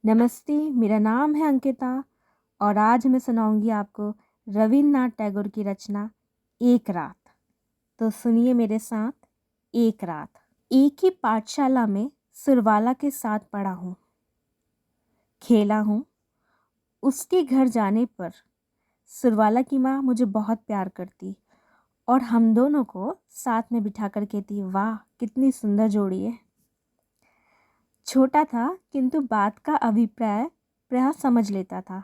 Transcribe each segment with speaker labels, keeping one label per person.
Speaker 1: नमस्ते, मेरा नाम है अंकिता और आज मैं सुनाऊंगी आपको रवींद्रनाथ टैगोर की रचना एक रात। तो सुनिए मेरे साथ। एक रात। एक ही पाठशाला में सुरवाला के साथ पढ़ा हूँ, खेला हूँ। उसके घर जाने पर सुरवाला की माँ मुझे बहुत प्यार करती और हम दोनों को साथ में बिठा कर कहती, वाह कितनी सुंदर जोड़ी है। छोटा था किंतु बात का अभिप्राय प्रायः समझ लेता था।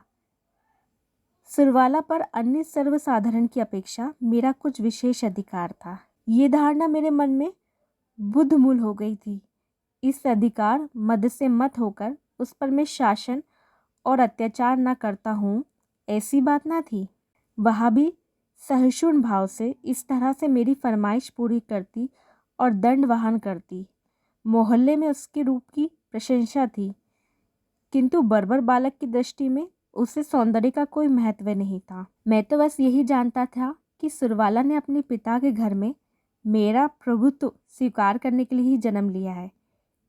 Speaker 1: सुरवाला पर अन्य सर्वसाधारण की अपेक्षा मेरा कुछ विशेष अधिकार था। ये धारणा मेरे मन में बुद्धमूल हो गई थी। इस अधिकार मद से मत होकर उस पर मैं शासन और अत्याचार न करता हूँ, ऐसी बात ना थी। वह भी सहिष्णु भाव से इस तरह से मेरी फरमाइश पूरी करती और दंड वहन करती। मोहल्ले में उसके रूप की प्रशंसा थी, किंतु बर्बर बालक की दृष्टि में उसे सौंदर्य का कोई महत्व नहीं था। मैं तो बस यही जानता था कि सुरवाला ने अपने पिता के घर में मेरा प्रभुत्व स्वीकार करने के लिए ही जन्म लिया है,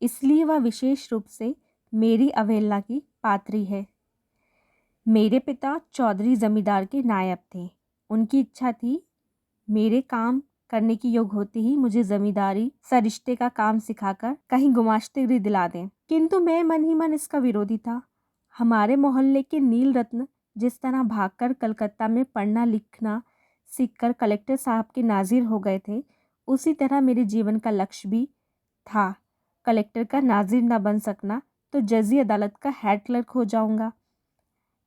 Speaker 1: इसलिए वह विशेष रूप से मेरी अवहेलना की पात्री है। मेरे पिता चौधरी जमींदार के नायब थे। उनकी इच्छा थी मेरे काम करने की योग होते ही मुझे जमींदारी सरिश्ते का काम सिखाकर कहीं गुमाश्तेगिरी दिला दें, किंतु मैं मन ही मन इसका विरोधी था। हमारे मोहल्ले के नील रत्न जिस तरह भागकर कलकत्ता में पढ़ना लिखना सीखकर कलेक्टर साहब के नाजिर हो गए थे, उसी तरह मेरे जीवन का लक्ष्य भी था कलेक्टर का नाजिर न बन सकना, तो जजी अदालत का हेड क्लर्क हो जाऊंगा।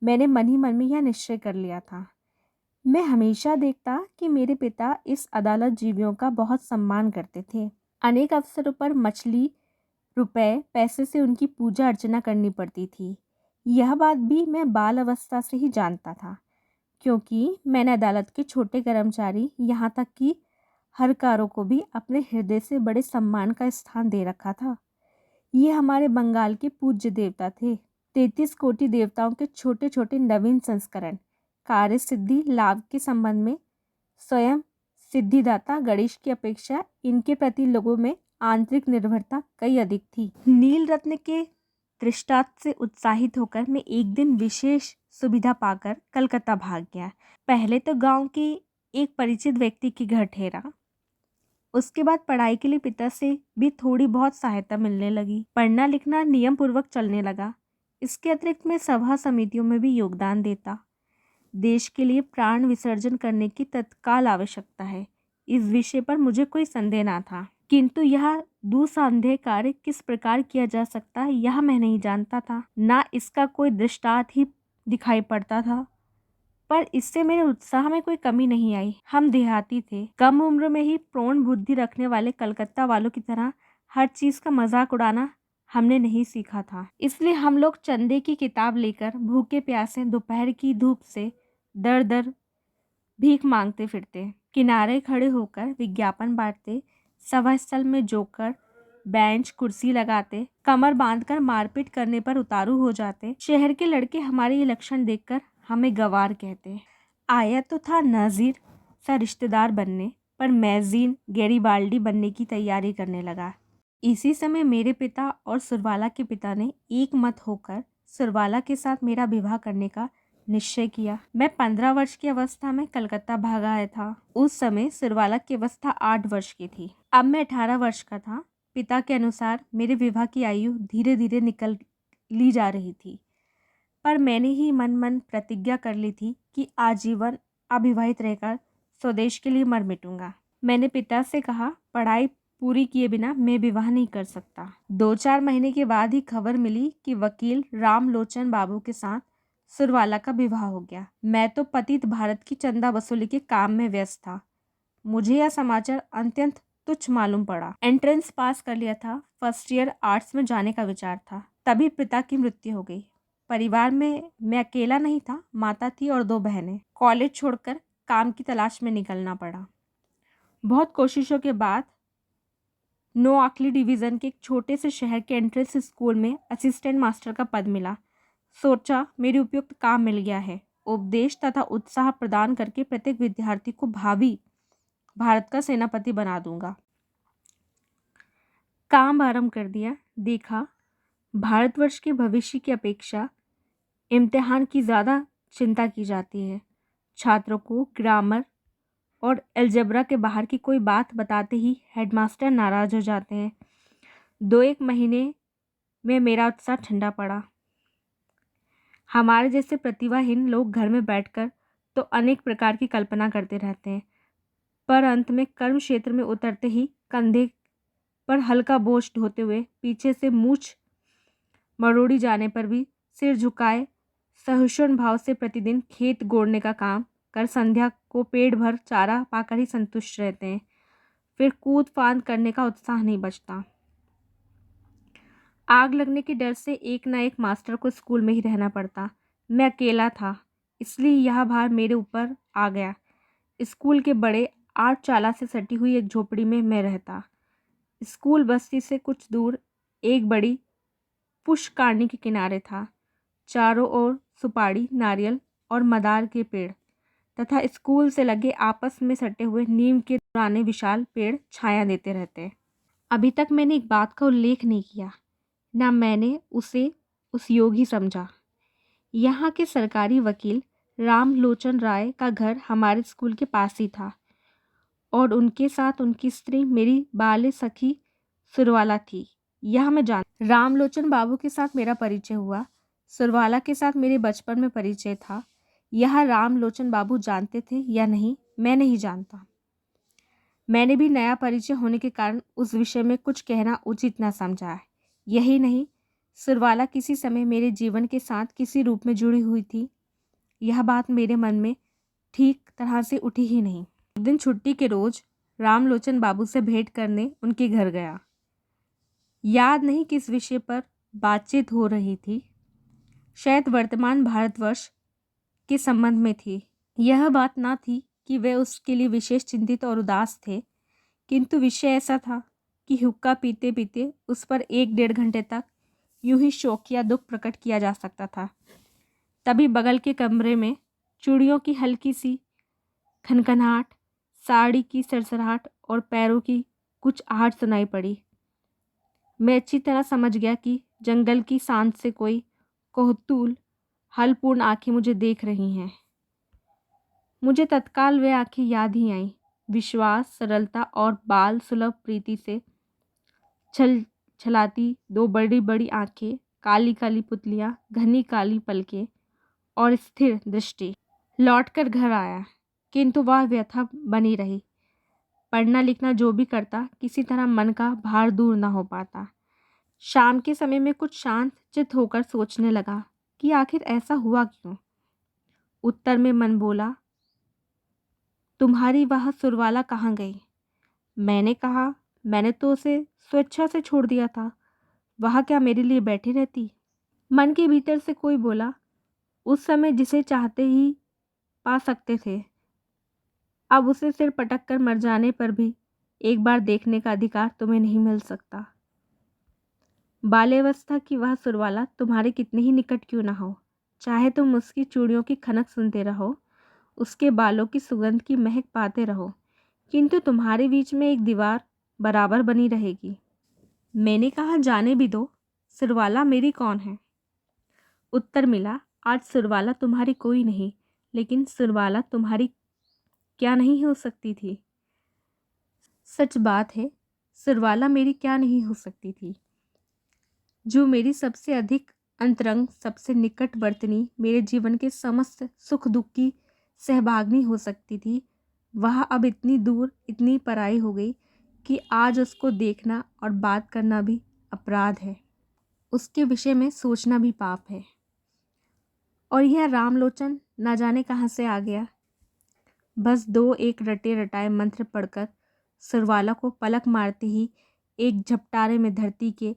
Speaker 1: मैंने मन ही मन में यह निश्चय कर लिया था। मैं हमेशा देखता कि मेरे पिता इस अदालत जीवियों का बहुत सम्मान करते थे। अनेक अवसरों पर मछली रुपए पैसे से उनकी पूजा अर्चना करनी पड़ती थी। यह बात भी मैं बाल अवस्था से ही जानता था, क्योंकि मैंने अदालत के छोटे कर्मचारी यहाँ तक कि हरकारों को भी अपने हृदय से बड़े सम्मान का स्थान दे रखा था। ये हमारे बंगाल के पूज्य देवता थे। 33 कोटि देवताओं के छोटे छोटे नवीन संस्करण कार्य सिद्धि लाभ के संबंध में स्वयं सिद्धिदाता गणेश की अपेक्षा इनके प्रति लोगों में आंतरिक निर्भरता कई अधिक थी। नील रत्न के दृष्टांत से उत्साहित होकर मैं एक दिन विशेष सुविधा पाकर कलकत्ता भाग गया। पहले तो गांव के एक परिचित व्यक्ति के घर ठहरा। उसके बाद पढ़ाई के लिए पिता से भी थोड़ी बहुत सहायता मिलने लगी। पढ़ना लिखना नियम पूर्वक चलने लगा। इसके अतिरिक्त मैं सभा समितियों में भी योगदान देता। देश के लिए प्राण विसर्जन करने की तत्काल आवश्यकता है, इस विषय पर मुझे कोई संदेह ना था, किंतु यह दुस्संदेह कार्य किस प्रकार किया जा सकता है यह मैं नहीं जानता था। ना इसका कोई दृष्टांत ही दिखाई पड़ता था, पर इससे मेरे उत्साह में कोई कमी नहीं आई। हम देहाती थे, कम उम्र में ही प्रौढ़ बुद्धि रखने वाले कलकत्ता वालों की तरह हर चीज का मजाक उड़ाना हमने नहीं सीखा था। इसलिए हम लोग चंदे की किताब लेकर भूखे प्यासे दोपहर की धूप से दर दर भीख मांगते फिरते, किनारे खड़े होकर विज्ञापन बांटते, सभा स्थल में जोकर बेंच कुर्सी लगाते, कमर बांधकर मारपीट करने पर उतारू हो जाते। शहर के लड़के हमारे ये लक्षण देखकर हमें गवार कहते। आया तो था नाजिर सा रिश्तेदार बनने, पर मैगजीन गैरीबाल्डी बनने की तैयारी करने लगा। इसी समय मेरे पिता और सुरवाला के पिता ने एक मत होकर सुरवाला के साथ मेरा विवाह करने का निश्चय किया। मैं 15 वर्ष की अवस्था में कलकत्ता भागा आया था। उस समय सुरवाला की अवस्था 8 वर्ष की थी। अब मैं 18 वर्ष का था। पिता के अनुसार मेरे विवाह की आयु धीरे धीरे निकल ली जा रही थी, पर मैंने ही मन मन प्रतिज्ञा कर ली थी कि आजीवन अविवाहित रहकर स्वदेश के लिए मर मिटूंगा। मैंने पिता से कहा, पढ़ाई पूरी किए बिना मैं विवाह नहीं कर सकता। 2-4 महीने के बाद ही खबर मिली कि वकील रामलोचन बाबू के साथ सुरवाला का विवाह हो गया। मैं तो पतित भारत की चंदा वसूली के काम में व्यस्त था। मुझे यह समाचार अत्यंत तुच्छ मालूम पड़ा। एंट्रेंस पास कर लिया था। फर्स्ट ईयर आर्ट्स में जाने का विचार था। तभी पिता की मृत्यु हो गई। परिवार में मैं अकेला नहीं था, माता थी और 2 बहनें। कॉलेज छोड़कर काम की तलाश में निकलना पड़ा। बहुत कोशिशों के बाद नोआखली डिवीज़न के एक छोटे से शहर के एंट्रेंस स्कूल में असिस्टेंट मास्टर का पद मिला। सोचा मेरी उपयुक्त काम मिल गया है। उपदेश तथा उत्साह प्रदान करके प्रत्येक विद्यार्थी को भावी भारत का सेनापति बना दूंगा। काम आरंभ कर दिया। देखा भारतवर्ष के भविष्य की अपेक्षा इम्तिहान की ज़्यादा चिंता की जाती है। छात्रों को ग्रामर और अलजेब्रा के बाहर की कोई बात बताते ही हेडमास्टर नाराज़ हो जाते हैं। 2-1 महीने में मेरा उत्साह ठंडा पड़ा। हमारे जैसे प्रतिभाहीन लोग घर में बैठकर तो अनेक प्रकार की कल्पना करते रहते हैं, पर अंत में कर्म क्षेत्र में उतरते ही कंधे पर हल्का बोझ ढोते हुए पीछे से मूछ मरोड़ी जाने पर भी सिर झुकाए सहिष्णु भाव से प्रतिदिन खेत गोड़ने का काम कर संध्या को पेट भर चारा पाकर ही संतुष्ट रहते हैं। फिर कूद फांद करने का उत्साह नहीं बचता। आग लगने के डर से एक ना एक मास्टर को स्कूल में ही रहना पड़ता। मैं अकेला था, इसलिए यह भार मेरे ऊपर आ गया। स्कूल के बड़े 8 चाला से सटी हुई एक झोपड़ी में मैं रहता। स्कूल बस्ती से कुछ दूर एक बड़ी पुष्करणी के किनारे था। चारों ओर सुपारी, नारियल और मदार के पेड़ तथा स्कूल से लगे आपस में सटे हुए नीम के पुराने विशाल पेड़ छाया देते रहते। अभी तक मैंने एक बात का उल्लेख नहीं किया, ना मैंने उसे उस योगी समझा। यहाँ के सरकारी वकील रामलोचन राय का घर हमारे स्कूल के पास ही था और उनके साथ उनकी स्त्री मेरी बाल्य सखी सुरवाला थी। यह मैं जान रामलोचन बाबू के साथ मेरा परिचय हुआ। सुरवाला के साथ मेरे बचपन में परिचय था। यह रामलोचन बाबू जानते थे या नहीं, मैं नहीं जानता। मैंने भी नया परिचय होने के कारण उस विषय में कुछ कहना उचित न समझा है। यही नहीं, सुरवाला किसी समय मेरे जीवन के साथ किसी रूप में जुड़ी हुई थी। यह बात मेरे मन में ठीक तरह से उठी ही नहीं। एक दिन छुट्टी के रोज रामलोचन बाबू से भेंट करने उनके घर गया। याद नहीं किस विषय पर बातचीत हो रही थी, शायद वर्तमान भारतवर्ष के संबंध में थी। यह बात ना थी कि वे उसके लिए विशेष चिंतित और उदास थे, किंतु विषय ऐसा था कि हुक्का पीते पीते उस पर 1-1.5 घंटे तक यूं ही शोक या दुख प्रकट किया जा सकता था। तभी बगल के कमरे में चूड़ियों की हल्की सी खनखनाहट, साड़ी की सरसराहट और पैरों की कुछ आहट सुनाई पड़ी। मैं अच्छी तरह समझ गया कि जंगल की शांत से कोई कौतूहल हलपूर्ण आंखें मुझे देख रही हैं। मुझे तत्काल वे आंखें याद ही आईं। विश्वास, सरलता और बाल सुलभ प्रीति से छल छलाती 2 बड़ी बड़ी आंखें, काली काली पुतलियां, घनी काली पलकें और स्थिर दृष्टि। लौटकर घर आया, किंतु वह व्यथा बनी रही। पढ़ना लिखना जो भी करता, किसी तरह मन का भार दूर न हो पाता। शाम के समय में कुछ शांत चित्त होकर सोचने लगा कि आखिर ऐसा हुआ क्यों। उत्तर में मन बोला, तुम्हारी वह सुरवाला कहाँ गई? मैंने कहा, मैंने तो उसे स्वेच्छा से छोड़ दिया था। वह क्या मेरे लिए बैठी रहती? मन के भीतर से कोई बोला, उस समय जिसे चाहते ही पा सकते थे, अब उसे सिर पटक कर मर जाने पर भी एक बार देखने का अधिकार तुम्हें नहीं मिल सकता। बाल्यावस्था की वह सुरवाला तुम्हारे कितने ही निकट क्यों ना हो, चाहे तुम उसकी चूड़ियों की खनक सुनते रहो, उसके बालों की सुगंध की महक पाते रहो, किंतु तुम्हारे बीच में एक दीवार बराबर बनी रहेगी। मैंने कहा, जाने भी दो, सुरवाला मेरी कौन है? उत्तर मिला, आज सुरवाला तुम्हारी कोई नहीं, लेकिन सुरवाला तुम्हारी क्या नहीं हो सकती थी? सच बात है, सुरवाला मेरी क्या नहीं हो सकती थी? जो मेरी सबसे अधिक अंतरंग, सबसे निकटवर्तिनी, मेरे जीवन के समस्त सुख दुख की सहभागिनी हो सकती थी, वह अब इतनी दूर, इतनी पराई हो गई कि आज उसको देखना और बात करना भी अपराध है। उसके विषय में सोचना भी पाप है। और यह रामलोचन ना जाने कहाँ से आ गया। बस 2-1 रटे रटाए मंत्र पढ़कर सुरवाला को पलक मारते ही एक झपटारे में धरती के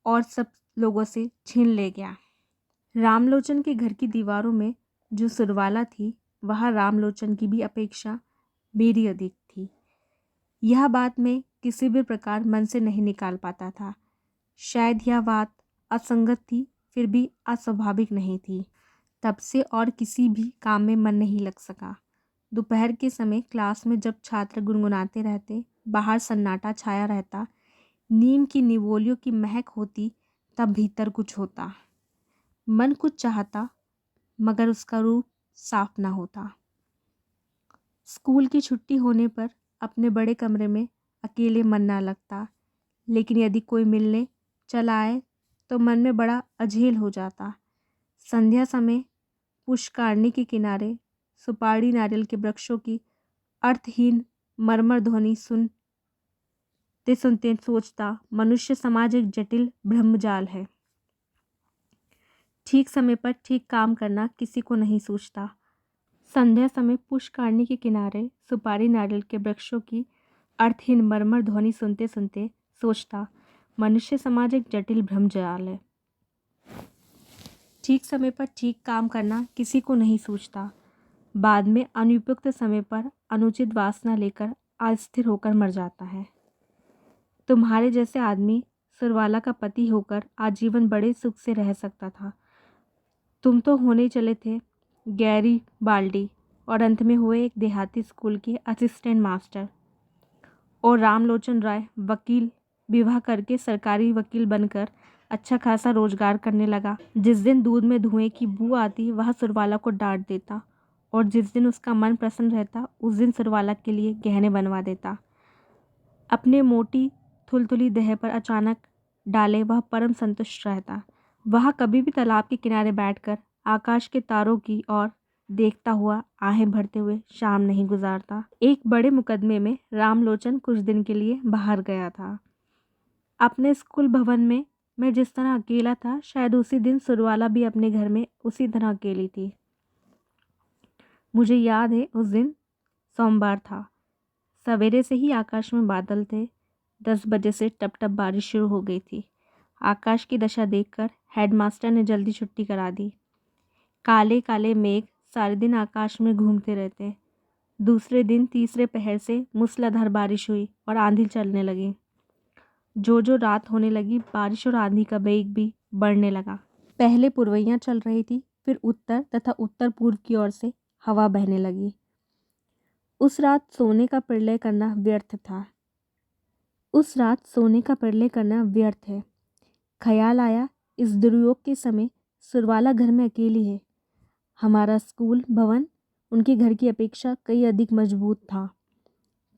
Speaker 1: और सब लोगों से छीन ले गया। रामलोचन के घर की दीवारों में जो सुरवाला थी, वह रामलोचन की भी अपेक्षा मेरी अधिक थी। यह बात मैं किसी भी प्रकार मन से नहीं निकाल पाता था। शायद यह बात असंगत थी, फिर भी अस्वाभाविक नहीं थी। तब से और किसी भी काम में मन नहीं लग सका। दोपहर के समय क्लास में जब छात्र गुनगुनाते रहते, बाहर सन्नाटा छाया रहता, नीम की निवोलियों की महक होती, तब भीतर कुछ होता। मन कुछ चाहता मगर उसका रूप साफ ना होता। स्कूल की छुट्टी होने पर अपने बड़े कमरे में अकेले मन ना लगता, लेकिन यदि कोई मिलने चला आए तो मन में बड़ा अझेल हो जाता। संध्या समय पुष्कारनी के किनारे सुपारी नारियल के वृक्षों की अर्थहीन मरमर ध्वनि सुनते सुनते सोचता, मनुष्य समाज एक जटिल ब्रह्मजाल है। ठीक समय पर ठीक काम करना किसी को नहीं सूझता। संध्या समय पुष्कारनी के किनारे सुपारी नारियल के वृक्षों की अर्थहीन मरमर ध्वनि सुनते सुनते सोचता, मनुष्य समाज एक जटिल भ्रमजाल है। ठीक समय पर ठीक काम करना किसी को नहीं सूझता। बाद में अनुपयुक्त समय पर अनुचित वासना लेकर अस्थिर होकर मर जाता है। तुम्हारे जैसे आदमी सुरवाला का पति होकर आजीवन बड़े सुख से रह सकता था। तुम तो होने चले थे गैरी बाल्डी और अंत में हुए एक देहाती स्कूल के असिस्टेंट मास्टर। और रामलोचन राय वकील विवाह करके सरकारी वकील बनकर अच्छा खासा रोजगार करने लगा। जिस दिन दूध में धुएं की बू आती वह सुरवाला को डांट देता, और जिस दिन उसका मन प्रसन्न रहता उस दिन सुरवाला के लिए गहने बनवा देता। अपने मोटी थुलथुली देह पर अचानक डाले वह परम संतुष्ट रहता। वह कभी भी तालाब के किनारे बैठकर आकाश के तारों की ओर देखता हुआ आहें भरते हुए शाम नहीं गुजारता। एक बड़े मुकदमे में रामलोचन कुछ दिन के लिए बाहर गया था। अपने स्कूल भवन में मैं जिस तरह अकेला था, शायद उसी दिन सुरवाला भी अपने घर में उसी तरह अकेली थी। मुझे याद है उस दिन सोमवार था। सवेरे से ही आकाश में बादल थे। 10 बजे से टप टप बारिश शुरू हो गई थी। आकाश की दशा देखकर हेडमास्टर ने जल्दी छुट्टी करा दी। काले काले मेघ सारे दिन आकाश में घूमते रहते। दूसरे दिन तीसरे पहर से मूसलाधार बारिश हुई और आंधी चलने लगी। जो रात होने लगी, बारिश और आंधी का वेग भी बढ़ने लगा। पहले पुरवैयां चल रही थी, फिर उत्तर तथा उत्तर पूर्व की ओर से हवा बहने लगी। उस रात सोने का प्रलय करना व्यर्थ था। उस रात सोने का प्रलय करना व्यर्थ है। ख्याल आया, इस दुर्योग के समय सुरवाला घर में अकेली है। हमारा स्कूल भवन उनके घर की अपेक्षा कई अधिक मजबूत था।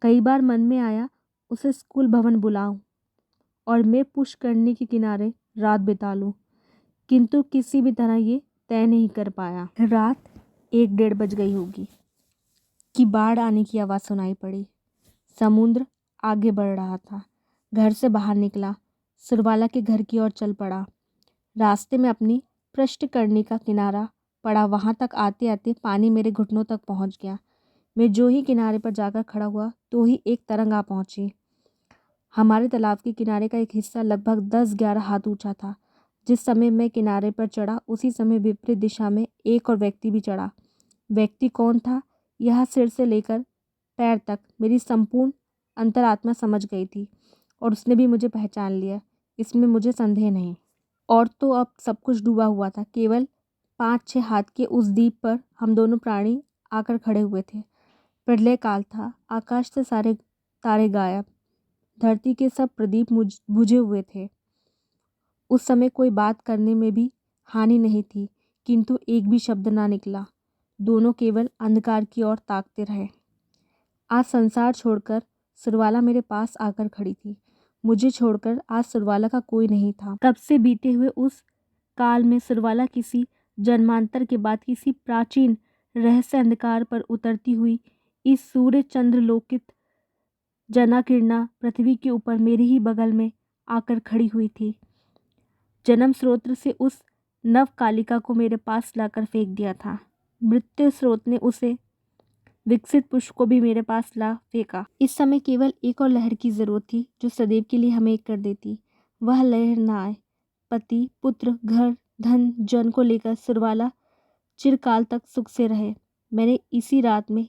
Speaker 1: कई बार मन में आया उसे स्कूल भवन बुलाऊं और मैं पुष्करनी के किनारे रात बिता लूं, किंतु किसी भी तरह ये तय नहीं कर पाया। रात 1-1:30 बज गई होगी कि बाढ़ आने की आवाज़ सुनाई पड़ी। समुद्र आगे बढ़ रहा था। घर से बाहर निकला, सुरवाला के घर की ओर चल पड़ा। रास्ते में अपनी पुष्करनी का किनारा पड़ा, वहाँ तक आते आते पानी मेरे घुटनों तक पहुँच गया। मैं जो ही किनारे पर जाकर खड़ा हुआ तो ही एक तरंग आ पहुँची। हमारे तालाब के किनारे का एक हिस्सा लगभग 10-11 हाथ ऊंचा था। जिस समय मैं किनारे पर चढ़ा, उसी समय विपरीत दिशा में एक और व्यक्ति भी चढ़ा। व्यक्ति कौन था, यह सिर से लेकर पैर तक मेरी संपूर्ण अंतरात्मा समझ गई थी, और उसने भी मुझे पहचान लिया, इसमें मुझे संदेह नहीं। और तो अब सब कुछ डूबा हुआ था। केवल 5-6 हाथ के उस द्वीप पर हम दोनों प्राणी आकर खड़े हुए थे। प्रलय काल था। आकाश से सारे तारे गायब, धरती के सब प्रदीप बुझे हुए थे। उस समय कोई बात करने में भी हानि नहीं थी, किंतु एक भी शब्द ना निकला। दोनों केवल अंधकार की ओर ताकते रहे। आज संसार छोड़कर सुरवाला मेरे पास आकर खड़ी थी। मुझे छोड़कर आज सुरवाला का कोई नहीं था। कब से बीते हुए उस काल में सुरवाला किसी जन्मांतर के बाद किसी प्राचीन रहस्य अंधकार पर उतरती हुई इस सूर्य चंद्र लोकित जनाकिरणा पृथ्वी के ऊपर मेरे ही बगल में आकर खड़ी हुई थी। जन्म स्रोत से उस नवकालिका को मेरे पास लाकर फेंक दिया था। मृत्यु स्रोत ने उसे विकसित पुष्प को भी मेरे पास ला फेंका। इस समय केवल एक और लहर की जरूरत थी जो सदैव के लिए हमें एक कर देती। वह लहर ना आए। पति, पुत्र, घर, धन, जन को लेकर सुरवाला चिरकाल तक सुख से रहे। मैंने इसी रात में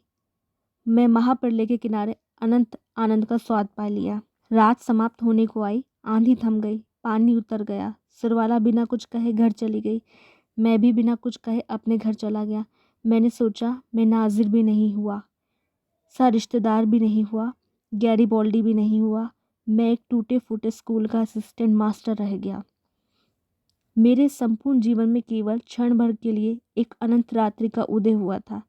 Speaker 1: मैं महाप्रलय के किनारे अनंत आनंद का स्वाद पा लिया। रात समाप्त होने को आई। आंधी थम गई, पानी उतर गया। सुरवाला बिना कुछ कहे घर चली गई। मैं भी बिना कुछ कहे अपने घर चला गया। मैंने सोचा, मैं नाजिर भी नहीं हुआ, सा रिश्तेदार भी नहीं हुआ, गैरीबॉल्डी भी नहीं हुआ। मैं एक टूटे फूटे स्कूल का असिस्टेंट मास्टर रह गया। मेरे संपूर्ण जीवन में केवल क्षण भर के लिए एक अनंत रात्रि का उदय हुआ था।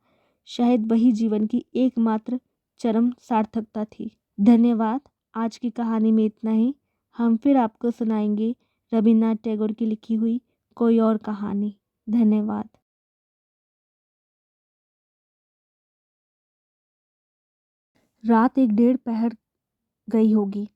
Speaker 1: शायद वही जीवन की एकमात्र चरम सार्थकता थी। धन्यवाद। आज की कहानी में इतना ही। हम फिर आपको सुनाएंगे रविन्द्रनाथ टैगोर की लिखी हुई कोई और कहानी। धन्यवाद। रात 1 डेढ़ पहर गई होगी।